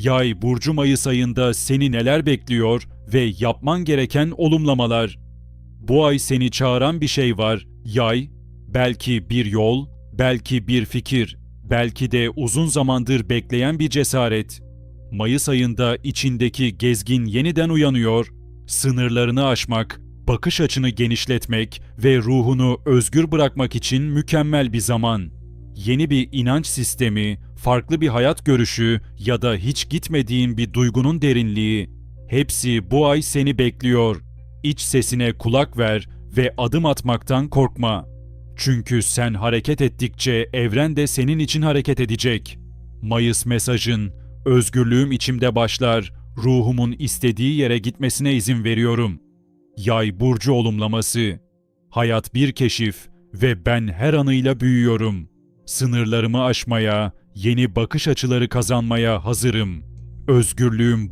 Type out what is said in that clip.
Yay burcu Mayıs ayında seni neler bekliyor ve yapman gereken olumlamalar. Bu ay seni çağıran bir şey var. Yay, belki bir yol, belki bir fikir, belki de uzun zamandır bekleyen bir cesaret. Mayıs ayında içindeki gezgin yeniden uyanıyor. Sınırlarını aşmak, bakış açını genişletmek ve ruhunu özgür bırakmak için mükemmel bir zaman. Yeni bir inanç sistemi, farklı bir hayat görüşü ya da hiç gitmediğin bir duygunun derinliği, hepsi bu ay seni bekliyor. İç sesine kulak ver ve adım atmaktan korkma. Çünkü sen hareket ettikçe evren de senin için hareket edecek. Mayıs mesajın, özgürlüğüm içimde başlar, ruhumun istediği yere gitmesine izin veriyorum. Yay burcu olumlaması. Hayat bir keşif ve ben her anıyla büyüyorum. Sınırlarımı aşmaya, yeni bakış açıları kazanmaya hazırım. Özgürlüğüm bana